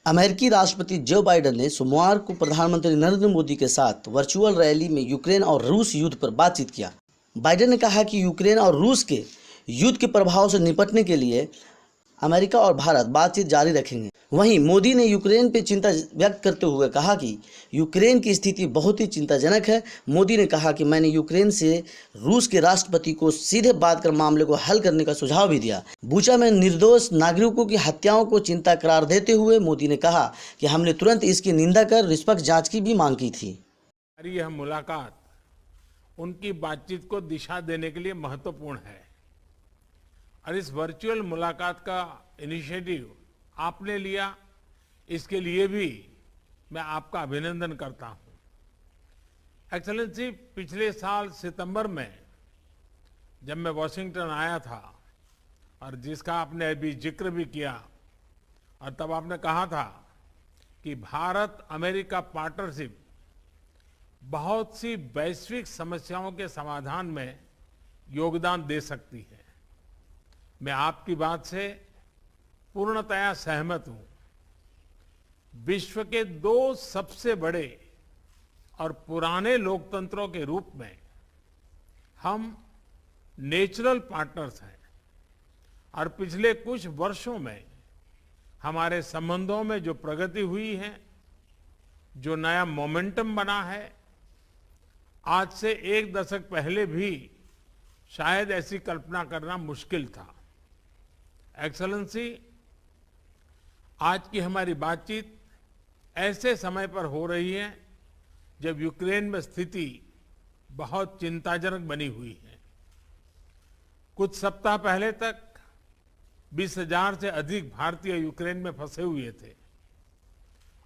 अमेरिकी राष्ट्रपति Joe Biden ने सोमवार को प्रधानमंत्री नरेंद्र मोदी के साथ वर्चुअल रैली में यूक्रेन और रूस युद्ध पर बातचीत किया। बाइडेन ने कहा कि यूक्रेन और रूस के युद्ध के प्रभाव से निपटने के लिए अमेरिका और भारत बातचीत जारी रखेंगे। वहीं मोदी ने यूक्रेन पर चिंता व्यक्त करते हुए कहा कि यूक्रेन की स्थिति बहुत ही चिंताजनक है। मोदी ने कहा कि मैंने यूक्रेन से रूस के राष्ट्रपति को सीधे बात कर मामले को हल करने का सुझाव भी दिया। बुचा में निर्दोष नागरिकों की हत्याओं को चिंता करार देते हुए मोदी ने कहा कि हमने तुरंत इसकी निंदा कर निष्पक्ष जांच की भी मांग की थी। यह मुलाकात उनकी बातचीत को दिशा देने के लिए महत्वपूर्ण है और इस वर्चुअल मुलाकात का इनिशिएटिव आपने लिया, इसके लिए भी मैं आपका अभिनंदन करता हूं। एक्सेलेंसी, पिछले साल सितंबर में जब मैं वॉशिंगटन आया था और जिसका आपने अभी जिक्र भी किया, और तब आपने कहा था कि भारत अमेरिका पार्टनरशिप बहुत सी वैश्विक समस्याओं के समाधान में योगदान दे सकती है। मैं आपकी बात से पूर्णतया सहमत हूं। विश्व के दो सबसे बड़े और पुराने लोकतंत्रों के रूप में हम नेचुरल पार्टनर्स हैं और पिछले कुछ वर्षों में हमारे संबंधों में जो प्रगति हुई है, जो नया मोमेंटम बना है, आज से एक दशक पहले भी शायद ऐसी कल्पना करना मुश्किल था। एक्सेलेंसी, आज की हमारी बातचीत ऐसे समय पर हो रही है जब यूक्रेन में स्थिति बहुत चिंताजनक बनी हुई है। कुछ सप्ताह पहले तक 20,000 से अधिक भारतीय यूक्रेन में फंसे हुए थे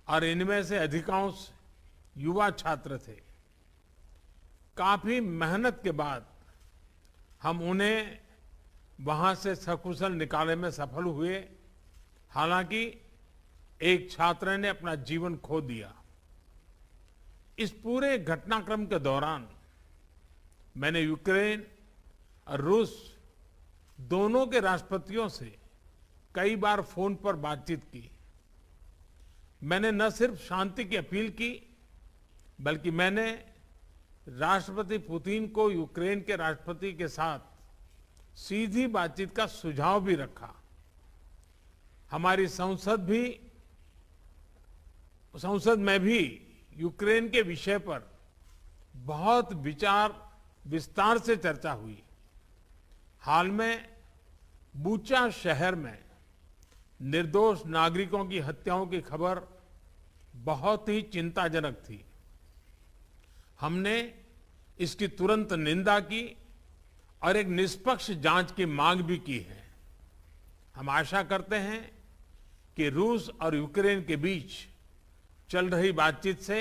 और इनमें से अधिकांश युवा छात्र थे। काफी मेहनत के बाद हम उन्हें वहां से सकुशल निकालने में सफल हुए। हालांकि एक छात्र ने अपना जीवन खो दिया। इस पूरे घटनाक्रम के दौरान मैंने यूक्रेन और रूस दोनों के राष्ट्रपतियों से कई बार फोन पर बातचीत की। मैंने न सिर्फ शांति की अपील की, बल्कि मैंने राष्ट्रपति पुतिन को यूक्रेन के राष्ट्रपति के साथ सीधी बातचीत का सुझाव भी रखा। हमारी संसद में भी यूक्रेन के विषय पर बहुत विस्तार से चर्चा हुई। हाल में बुचा शहर में निर्दोष नागरिकों की हत्याओं की खबर बहुत ही चिंताजनक थी। हमने इसकी तुरंत निंदा की और एक निष्पक्ष जांच की मांग भी की है। हम आशा करते हैं कि रूस और यूक्रेन के बीच चल रही बातचीत से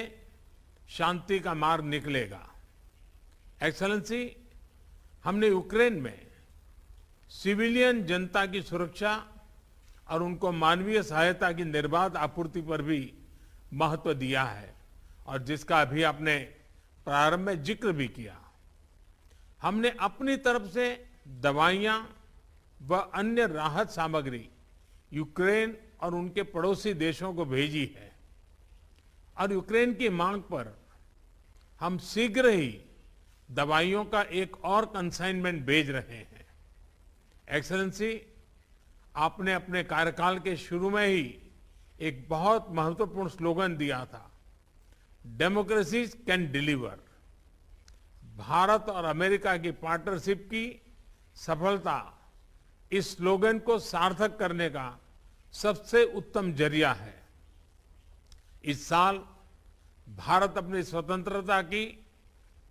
शांति का मार्ग निकलेगा। एक्सेलेंसी, हमने यूक्रेन में सिविलियन जनता की सुरक्षा और उनको मानवीय सहायता की निर्बाध आपूर्ति पर भी महत्व दिया है और जिसका अभी आपने प्रारंभ में जिक्र भी किया। हमने अपनी तरफ से दवाइयां व अन्य राहत सामग्री यूक्रेन और उनके पड़ोसी देशों को भेजी है और यूक्रेन की मांग पर हम शीघ्र ही दवाइयों का एक और कंसाइनमेंट भेज रहे हैं। एक्सेलेंसी, आपने अपने कार्यकाल के शुरू में ही एक बहुत महत्वपूर्ण स्लोगन दिया था, डेमोक्रेसी कैन डिलीवर। भारत और अमेरिका की पार्टनरशिप की सफलता इस स्लोगन को सार्थक करने का सबसे उत्तम जरिया है। इस साल भारत अपनी स्वतंत्रता की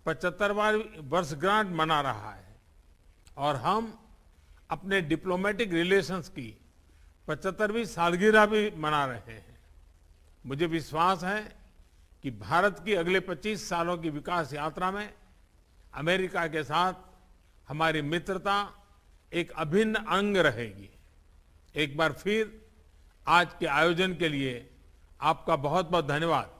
75वां वर्षगांठ मना रहा है और हम अपने डिप्लोमेटिक रिलेशंस की 75वीं सालगिरह भी मना रहे हैं। मुझे विश्वास है कि भारत की अगले 25 सालों की विकास यात्रा में अमेरिका के साथ हमारी मित्रता एक अभिन्न अंग रहेगी। एक बार फिर आज के आयोजन के लिए आपका बहुत बहुत धन्यवाद।